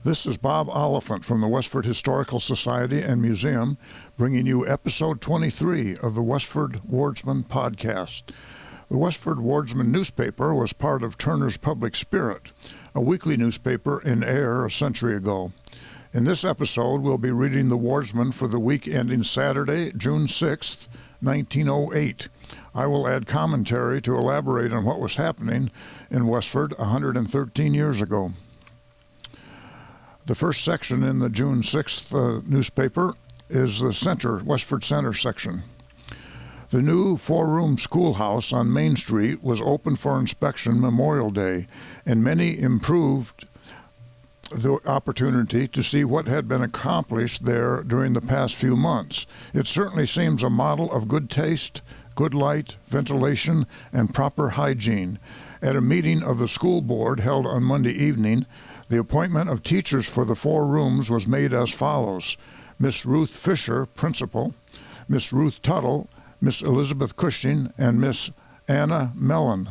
This is Bob Oliphant from the Westford Historical Society and Museum, bringing you episode 23 of the Westford Wardsman podcast. The Westford Wardsman newspaper was part of Turner's Public Spirit, a weekly newspaper in Ayer a century ago. In this episode, we'll be reading the Wardsman for the week ending Saturday, June 6th, 1908. I will add commentary to elaborate on what was happening in Westford 113 years ago. The first section in the June 6th newspaper is the Westford Center section. The new four-room schoolhouse on Main Street was open for inspection Memorial Day, and many improved the opportunity to see what had been accomplished there during the past few months. It certainly seems a model of good taste, good light, ventilation, and proper hygiene. At a meeting of the school board held on Monday evening, the appointment of teachers for the four rooms was made as follows: Miss Ruth Fisher, principal; Miss Ruth Tuttle; Miss Elizabeth Cushing; and Miss Anna Mellon.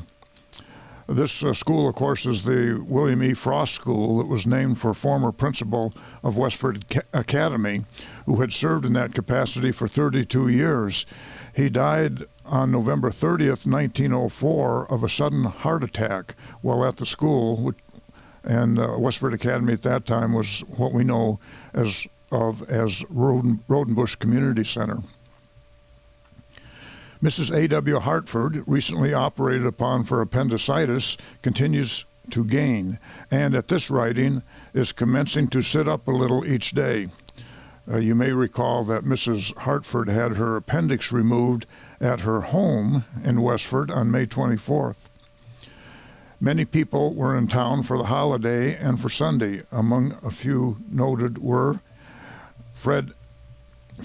This school, of course, is the William E. Frost School that was named for former principal of Westford Academy, who had served in that capacity for 32 years. He died on November 30th, 1904, of a sudden heart attack while at the school, and Westford Academy at that time was what we know as Rodenbush Community Center. Mrs. A.W. Hartford, recently operated upon for appendicitis, continues to gain, and at this writing is commencing to sit up a little each day. You may recall that Mrs. Hartford had her appendix removed at her home in Westford on May 24th. Many people were in town for the holiday and for Sunday. Among a few noted were Fred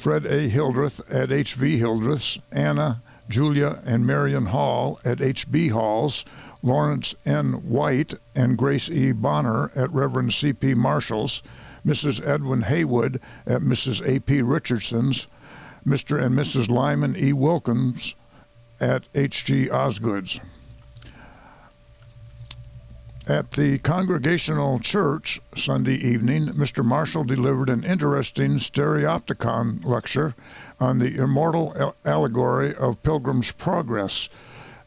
A. Hildreth at H.V. Hildreth's, Anna, Julia, and Marion Hall at H.B. Hall's, Lawrence N. White and Grace E. Bonner at Reverend C.P. Marshall's, Mrs. Edwin Haywood at Mrs. A.P. Richardson's, Mr. and Mrs. Lyman E. Wilkins at H.G. Osgood's. At the Congregational Church Sunday evening, Mr. Marshall delivered an interesting stereopticon lecture on the Immortal Allegory of Pilgrim's Progress.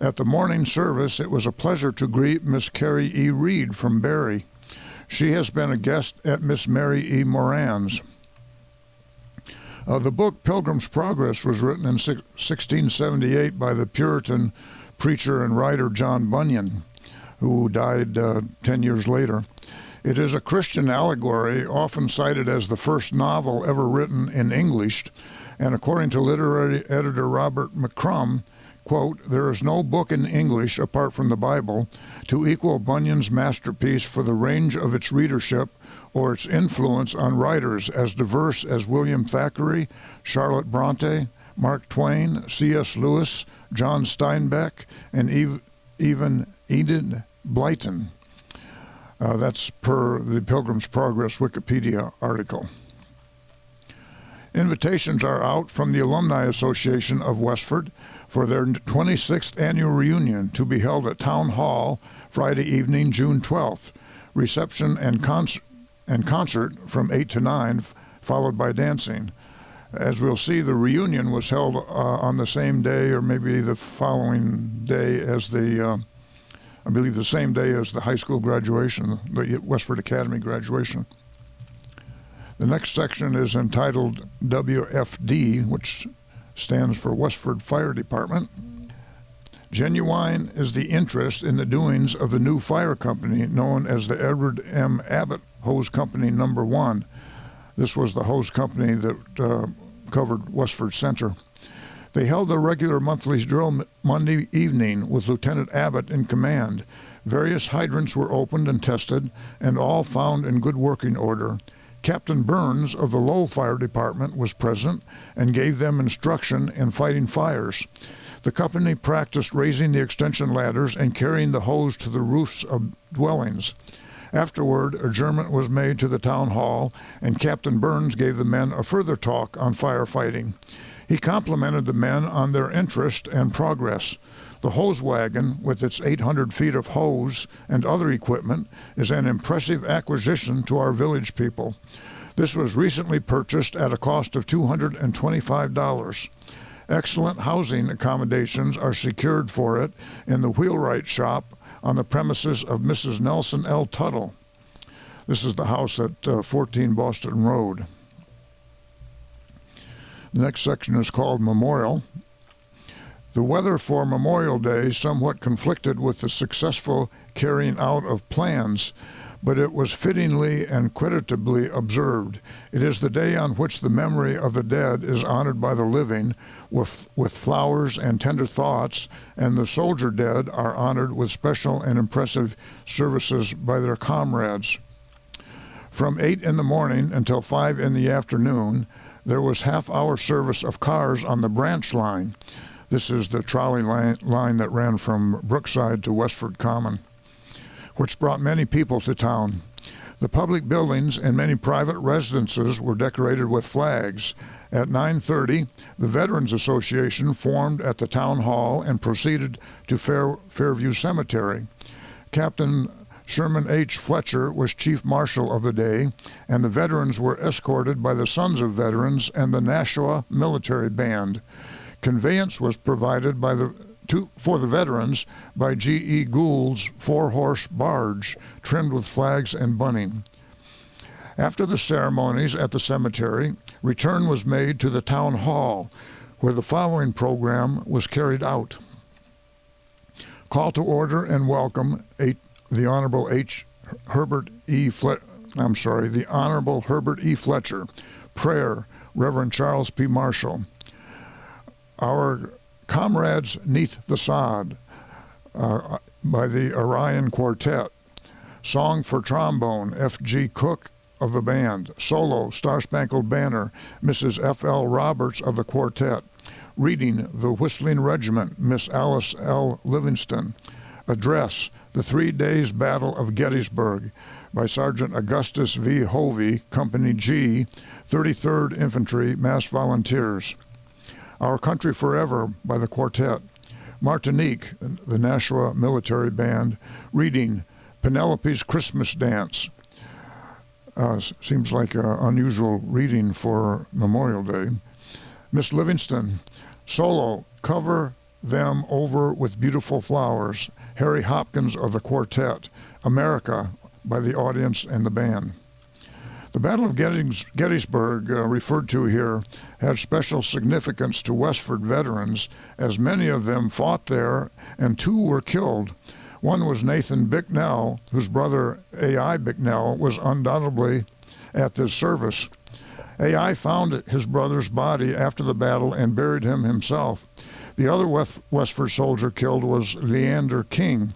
At the morning service, it was a pleasure to greet Miss Carrie E. Reed from Barry. She has been a guest at Miss Mary E. Moran's. The book Pilgrim's Progress was written in 1678 by the Puritan preacher and writer John Bunyan, who died 10 years later. It is a Christian allegory, often cited as the first novel ever written in English, and according to literary editor Robert McCrum, quote, "There is no book in English, apart from the Bible, to equal Bunyan's masterpiece for the range of its readership or its influence on writers as diverse as William Thackeray, Charlotte Bronte, Mark Twain, C.S. Lewis, John Steinbeck, and even Enid Blyton." That's per the Pilgrim's Progress Wikipedia article. Invitations are out from the Alumni Association of Westford for their 26th annual reunion to be held at Town Hall Friday evening, June 12th. Reception and concert from 8 to 9, followed by dancing. As we'll see, the reunion was held on the same day, or maybe the following day, as I believe the same day as the high school graduation, the Westford Academy graduation. The next section is entitled WFD, which stands for Westford Fire Department. Genuine is the interest in the doings of the new fire company known as the Edward M. Abbott Hose Company No. 1. This was the hose company that covered Westford Center. They held their regular monthly drill Monday evening with Lieutenant Abbott in command. Various hydrants were opened and tested, and all found in good working order. Captain Burns of the Lowell Fire Department was present and gave them instruction in fighting fires. The company practiced raising the extension ladders and carrying the hose to the roofs of dwellings. Afterward, adjournment was made to the town hall, and Captain Burns gave the men a further talk on firefighting. He complimented the men on their interest and progress. The hose wagon, with its 800 feet of hose and other equipment, is an impressive acquisition to our village people. This was recently purchased at a cost of $225. Excellent housing accommodations are secured for it in the wheelwright shop on the premises of Mrs. Nelson L. Tuttle. This is the house at 14 Boston Road. The next section is called Memorial. The weather for Memorial Day somewhat conflicted with the successful carrying out of plans, but it was fittingly and creditably observed. It is the day on which the memory of the dead is honored by the living with flowers and tender thoughts, and the soldier dead are honored with special and impressive services by their comrades. From 8 in the morning until 5 in the afternoon, there was half-hour service of cars on the branch line. This is the trolley line that ran from Brookside to Westford Common, which brought many people to town. The public buildings and many private residences were decorated with flags. At 9:30, the Veterans Association formed at the town hall and proceeded to Fairview Cemetery. Captain Sherman H. Fletcher was chief marshal of the day, and the veterans were escorted by the Sons of Veterans and the Nashua Military Band. Conveyance was provided for the veterans by G.E. Gould's 4-horse barge, trimmed with flags and bunting. After the ceremonies at the cemetery, return was made to the town hall, where the following program was carried out. Call to order and welcome the Honorable Herbert E. Fletcher. Prayer, Reverend Charles P. Marshall. Our Comrades 'Neath the Sod by the Orion Quartet. Song for trombone, F.G. Cook of the band. Solo, Star Spangled Banner, Mrs. F.L. Roberts of the quartet. Reading, The Whistling Regiment, Miss Alice L. Livingston. Address, The 3 Days Battle of Gettysburg by Sergeant Augustus V. Hovey, Company G, 33rd Infantry, Mass Volunteers. Our Country Forever by the quartet. Martinique, the Nashua Military Band. Reading, Penelope's Christmas Dance. Seems like an unusual reading for Memorial Day. Miss Livingston, solo, Cover Them Over with Beautiful Flowers. Harry Hopkins of the quartet. America by the audience and the band. The Battle of Gettysburg, referred to here, had special significance to Westford veterans, as many of them fought there and 2 were killed. One was Nathan Bicknell, whose brother A.I. Bicknell was undoubtedly at this service. A.I. found his brother's body after the battle and buried him himself. The other Westford soldier killed was Leander King.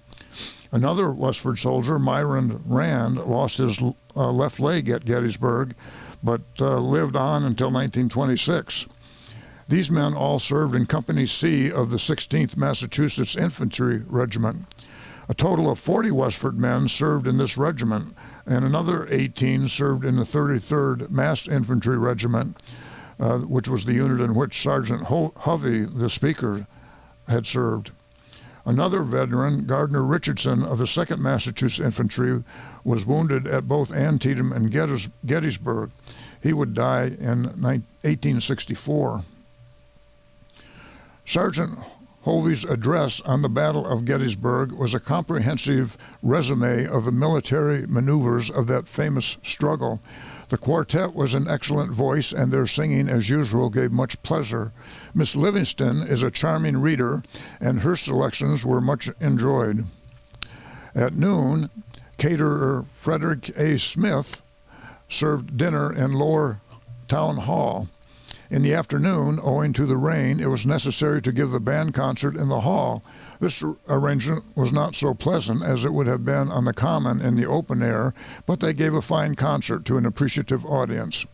Another Westford soldier, Myron Rand, lost his left leg at Gettysburg, but lived on until 1926. These men all served in Company C of the 16th Massachusetts Infantry Regiment. A total of 40 Westford men served in this regiment, and another 18 served in the 33rd Mass Infantry Regiment, which was the unit in which Sergeant Hovey, the speaker, had served. Another veteran, Gardner Richardson of the 2nd Massachusetts Infantry, was wounded at both Antietam and Gettysburg. He would die in 1864. Sergeant Hovey's address on the Battle of Gettysburg was a comprehensive resume of the military maneuvers of that famous struggle. The quartet was an excellent voice, and their singing, as usual, gave much pleasure. Miss Livingston is a charming reader, and her selections were much enjoyed. At noon, caterer Frederick A. Smith served dinner in Lower Town Hall. In the afternoon, owing to the rain, it was necessary to give the band concert in the hall. This arrangement was not so pleasant as it would have been on the common in the open air, but they gave a fine concert to an appreciative audience.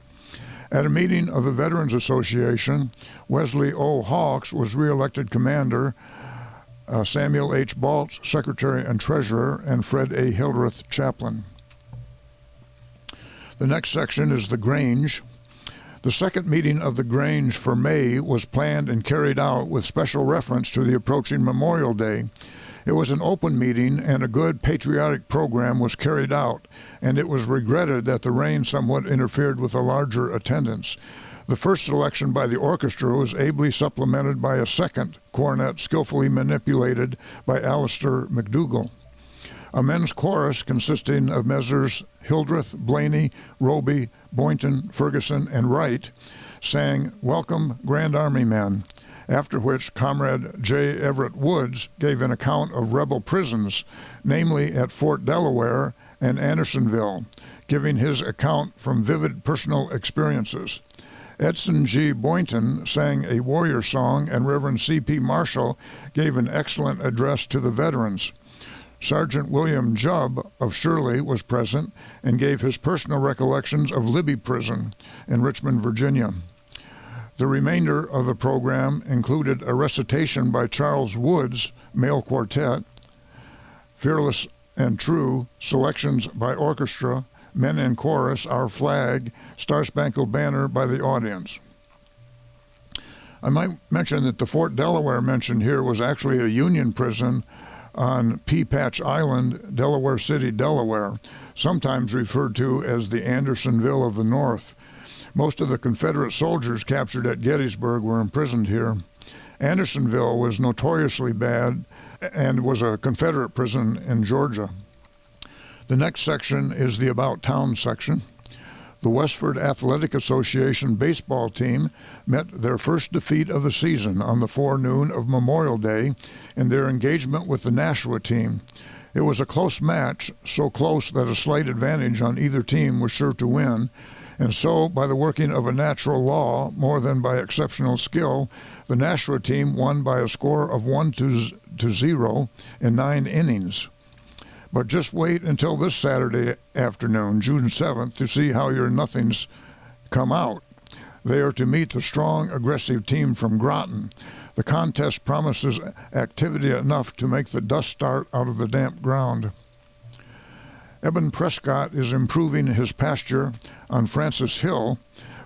At a meeting of the Veterans Association, Wesley O. Hawks was re-elected commander, Samuel H. Baltz, secretary and treasurer, and Fred A. Hildreth, chaplain. The next section is the Grange. The second meeting of the Grange for May was planned and carried out with special reference to the approaching Memorial Day. It was an open meeting, and a good patriotic program was carried out, and it was regretted that the rain somewhat interfered with a larger attendance. The first selection by the orchestra was ably supplemented by a second cornet skillfully manipulated by Alistair McDougall. A men's chorus consisting of Messrs. Hildreth, Blaney, Roby, Boynton, Ferguson, and Wright sang "Welcome, Grand Army Men," after which Comrade J. Everett Woods gave an account of rebel prisons, namely at Fort Delaware and Andersonville, giving his account from vivid personal experiences. Edson G. Boynton sang a warrior song, and Reverend C.P. Marshall gave an excellent address to the veterans. Sergeant William Jubb of Shirley was present and gave his personal recollections of Libby Prison in Richmond, Virginia. The remainder of the program included a recitation by Charles Woods, male quartet, Fearless and True, selections by orchestra, men in chorus, Our Flag, Star Spangled Banner by the audience. I might mention that the Fort Delaware mentioned here was actually a Union prison on Pea Patch Island, Delaware City, Delaware, sometimes referred to as the Andersonville of the North. Most of the Confederate soldiers captured at Gettysburg were imprisoned here. Andersonville was notoriously bad and was a Confederate prison in Georgia. The next section is the About Town section. The Westford Athletic Association baseball team met their first defeat of the season on the forenoon of Memorial Day in their engagement with the Nashua team. It was a close match, so close that a slight advantage on either team was sure to win, and so, by the working of a natural law more than by exceptional skill, the Nashua team won by a score of 1-0 in 9 innings. But just wait until this Saturday afternoon, June 7th, to see how your nothings come out. They are to meet the strong, aggressive team from Groton. The contest promises activity enough to make the dust start out of the damp ground. Eben Prescott is improving his pasture on Francis Hill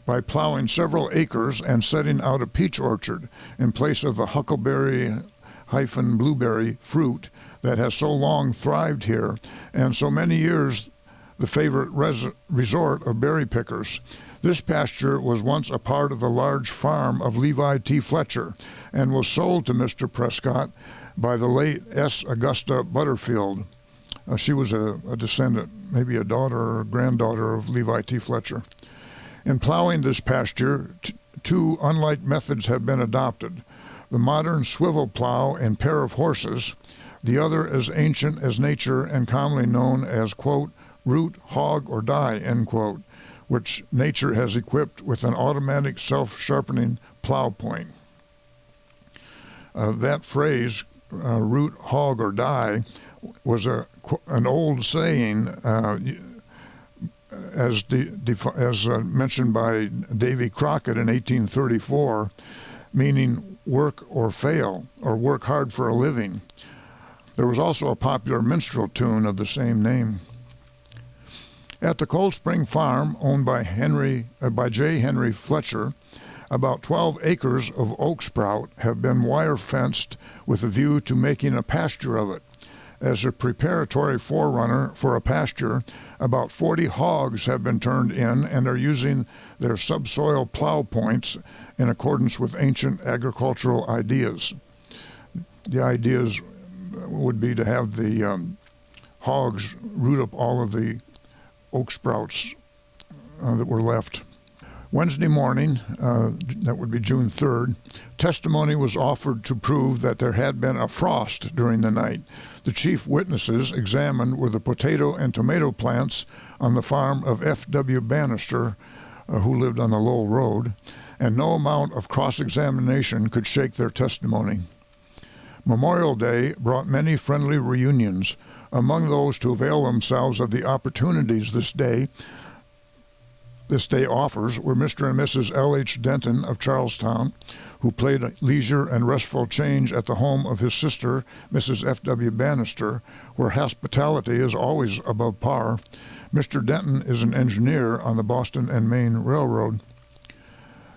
by plowing several acres and setting out a peach orchard in place of the huckleberry-blueberry fruit that has so long thrived here, and so many years the favorite resort of berry pickers. This pasture was once a part of the large farm of Levi T. Fletcher and was sold to Mr. Prescott by the late S. Augusta Butterfield. She was a descendant, maybe a daughter or granddaughter of Levi T. Fletcher. In plowing this pasture, two unlike methods have been adopted. The modern swivel plow and pair of horses, the other as ancient as nature and commonly known as, quote, root, hog, or die, end quote, which nature has equipped with an automatic self-sharpening plow point. That phrase, root, hog, or die, was an old saying as mentioned by Davy Crockett in 1834, meaning work or fail, or work hard for a living. There was also a popular minstrel tune of the same name. At the Cold Spring Farm, owned by J. Henry Fletcher, about 12 acres of oak sprout have been wire fenced with a view to making a pasture of it. As a preparatory forerunner for a pasture, about 40 hogs have been turned in and are using their subsoil plow points in accordance with ancient agricultural ideas. The ideas would be to have the hogs root up all of the oak sprouts that were left. Wednesday morning, that would be June 3rd, testimony was offered to prove that there had been a frost during the night. The chief witnesses examined were the potato and tomato plants on the farm of F.W. Bannister, who lived on the Lowell Road, and no amount of cross-examination could shake their testimony. Memorial Day brought many friendly reunions. Among those to avail themselves of the opportunities this day offers were Mr. and Mrs. L.H. Denton of Charlestown, who played leisure and restful change at the home of his sister, Mrs. F.W. Bannister, where hospitality is always above par. Mr. Denton is an engineer on the Boston and Maine Railroad.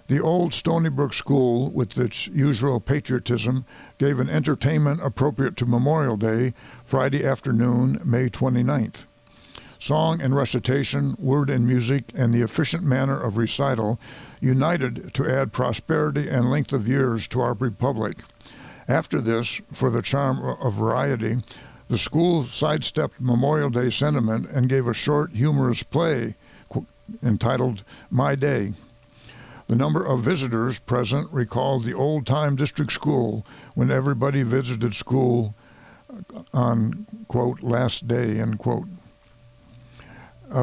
The old Stony Brook School, with its usual patriotism, gave an entertainment appropriate to Memorial Day, Friday afternoon, May 29th. Song and recitation, word and music, and the efficient manner of recital united to add prosperity and length of years to our republic. After this, for the charm of variety, the school sidestepped Memorial Day sentiment and gave a short, humorous play entitled My Day. The number of visitors present recalled the old-time district school when everybody visited school on, quote, last day, end quote.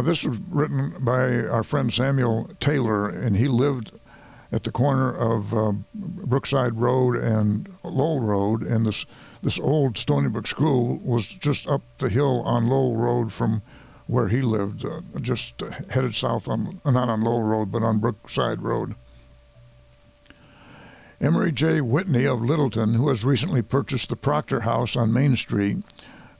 This was written by our friend Samuel Taylor, and he lived at the corner of Brookside Road and Lowell Road, and this old Stony Brook School was just up the hill on Lowell Road from where he lived, just headed south on, not on Lowell Road, but on Brookside Road. Emery J. Whitney of Littleton, who has recently purchased the Proctor House on Main Street,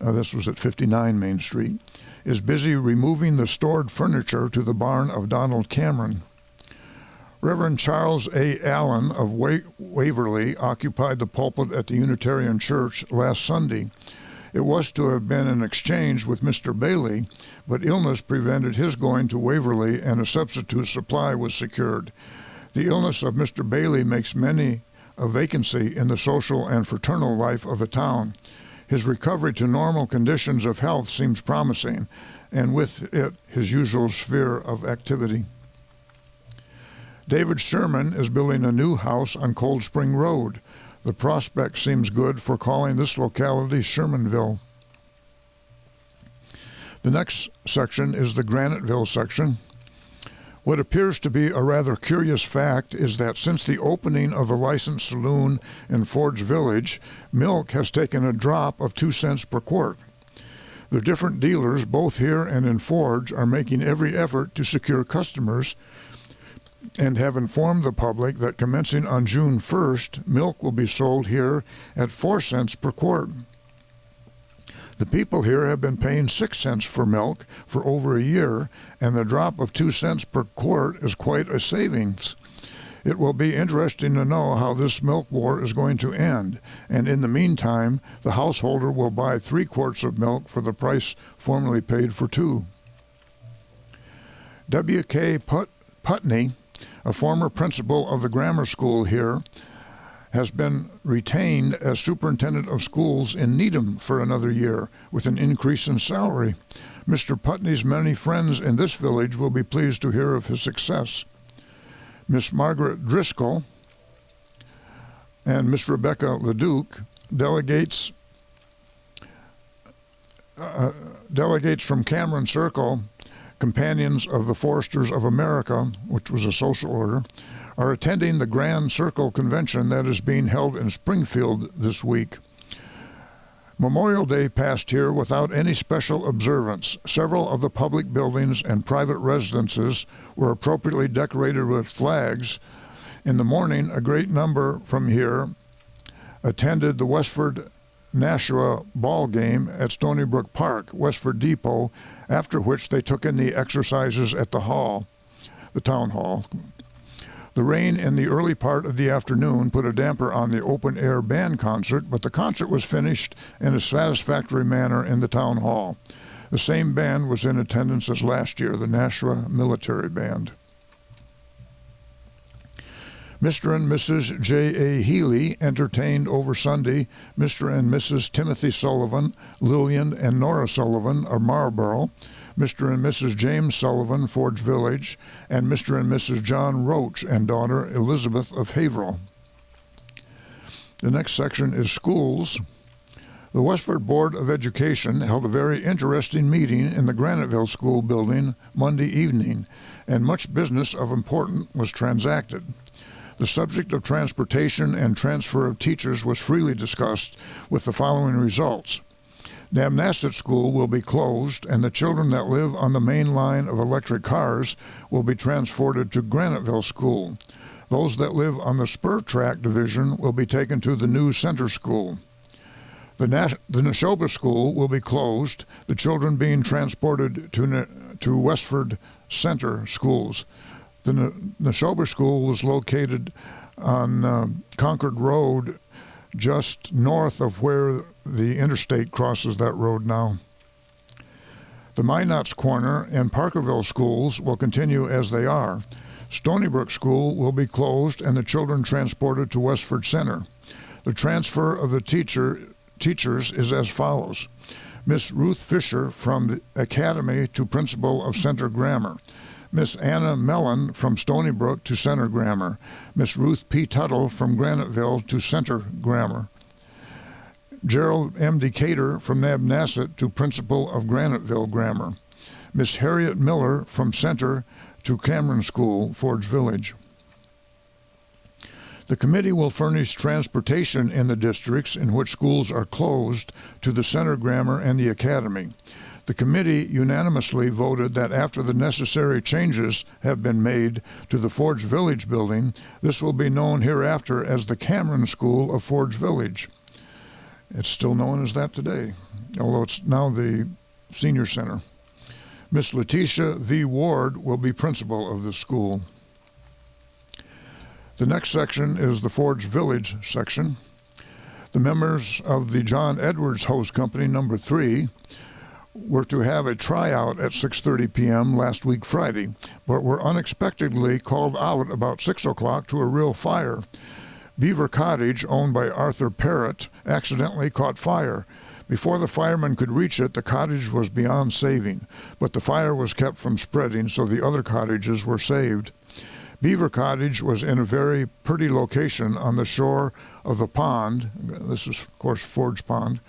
this was at 59 Main Street, is busy removing the stored furniture to the barn of Donald Cameron. Reverend Charles A. Allen of Waverly occupied the pulpit at the Unitarian Church last Sunday. It was to have been an exchange with Mr. Bailey, but illness prevented his going to Waverly and a substitute supply was secured. The illness of Mr. Bailey makes many a vacancy in the social and fraternal life of the town. His recovery to normal conditions of health seems promising, and with it, his usual sphere of activity. David Sherman is building a new house on Cold Spring Road. The prospect seems good for calling this locality Shermanville. The next section is the Graniteville Section. What appears to be a rather curious fact is that since the opening of the licensed saloon in Ford's Village, milk has taken a drop of 2 cents per quart. The different dealers, both here and in Forge, are making every effort to secure customers and have informed the public that commencing on June 1st, milk will be sold here at 4 cents per quart. The people here have been paying 6 cents for milk for over a year, and the drop of 2 cents per quart is quite a savings. It will be interesting to know how this milk war is going to end, and in the meantime, the householder will buy 3 quarts of milk for the price formerly paid for 2. W.K. Putney, a former principal of the grammar school here, has been retained as superintendent of schools in Needham for another year, with an increase in salary. Mr. Putney's many friends in this village will be pleased to hear of his success. Miss Margaret Driscoll and Miss Rebecca Leduc, delegates from Cameron Circle, Companions of the Foresters of America, which was a social order, are attending the Grand Circle Convention that is being held in Springfield this week. Memorial Day passed here without any special observance. Several of the public buildings and private residences were appropriately decorated with flags. In the morning, a great number from here attended the Westford Nashua ball game at Stony Brook Park, Westford Depot, after which they took in the exercises at the town hall. The rain in the early part of the afternoon put a damper on the open-air band concert, but the concert was finished in a satisfactory manner in the town hall. The same band was in attendance as last year, the Nashua Military Band. Mr. and Mrs. J.A. Healy entertained over Sunday Mr. and Mrs. Timothy Sullivan, Lillian and Nora Sullivan of Marlborough, Mr. and Mrs. James Sullivan, Forge Village, and Mr. and Mrs. John Roach and daughter Elizabeth of Haverhill. The next section is schools. The Westford Board of Education held a very interesting meeting in the Graniteville School building Monday evening, and much business of importance was transacted. The subject of transportation and transfer of teachers was freely discussed, with the following results. Damnasset School will be closed, and the children that live on the main line of electric cars will be transported to Graniteville School. Those that live on the Spur Track Division will be taken to the new Center School. The Neshoba School will be closed, the children being transported to Westford Center Schools. The Neshoba School was located on Concord Road, just north of where the interstate crosses that road now. The Minot's Corner and Parkerville schools will continue as they are. Stony Brook School will be closed and the children transported to Westford Center. The transfer of the teachers is as follows. Miss Ruth Fisher from the Academy to Principal of Center Grammar. Miss Anna Mellon from Stony Brook to Center Grammar. Miss Ruth P. Tuttle from Graniteville to Center Grammar. Gerald M. Decatur from Nabnasset to Principal of Graniteville Grammar. Miss Harriet Miller from Center to Cameron School, Forge Village. The committee will furnish transportation in the districts in which schools are closed to the Center Grammar and the Academy. The committee unanimously voted that after the necessary changes have been made to the Forge Village building, this will be known hereafter as the Cameron School of Forge Village. It's still known as that today, although it's now the Senior Center. Miss Letitia V. Ward will be principal of the school. The next section is the Forge Village section. The members of the John Edwards Hose Company No. 3 were to have a tryout at 6:30 p.m. last week Friday, but were unexpectedly called out about 6 o'clock to a real fire. Beaver Cottage, owned by Arthur Parrott, accidentally caught fire. Before the firemen could reach it, the cottage was beyond saving, but the fire was kept from spreading, so the other cottages were saved. Beaver Cottage was in a very pretty location on the shore of the pond, this is of course Forge Pond,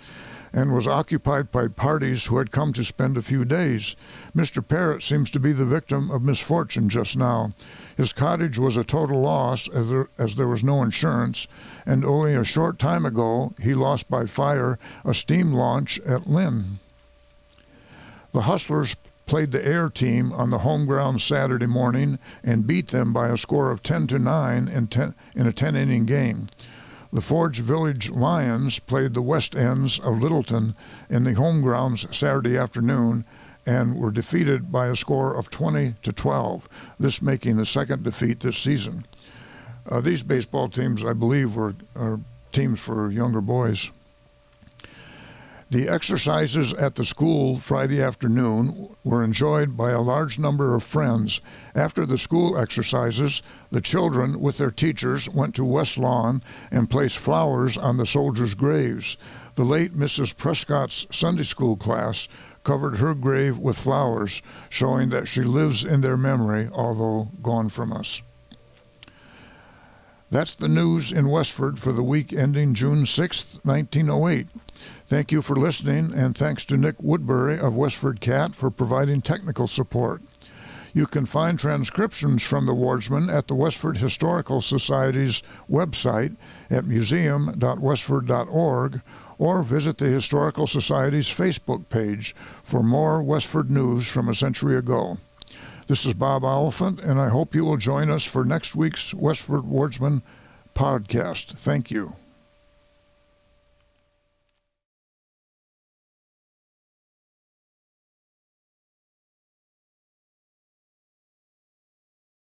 and was occupied by parties who had come to spend a few days. Mr. Parrott seems to be the victim of misfortune just now. His cottage was a total loss as there was no insurance, and only a short time ago he lost by fire a steam launch at Lynn. The Hustlers played the Air team on the home ground Saturday morning and beat them by a score of 10-9 in a 10-inning game. The Forge Village Lions played the West Ends of Littleton in the home grounds Saturday afternoon and were defeated by a score of 20-12, this making the second defeat this season. These baseball teams, I believe, are teams for younger boys. The exercises at the school Friday afternoon were enjoyed by a large number of friends. After the school exercises, the children with their teachers went to West Lawn and placed flowers on the soldiers' graves. The late Mrs. Prescott's Sunday school class covered her grave with flowers, showing that she lives in their memory, although gone from us. That's the news in Westford for the week ending June 6, 1908. Thank you for listening, and thanks to Nick Woodbury of Westford Cat for providing technical support. You can find transcriptions from the Wardsman at the Westford Historical Society's website at museum.westford.org or visit the Historical Society's Facebook page for more Westford news from a century ago. This is Bob Oliphant, and I hope you will join us for next week's Westford Wardsman podcast. Thank you.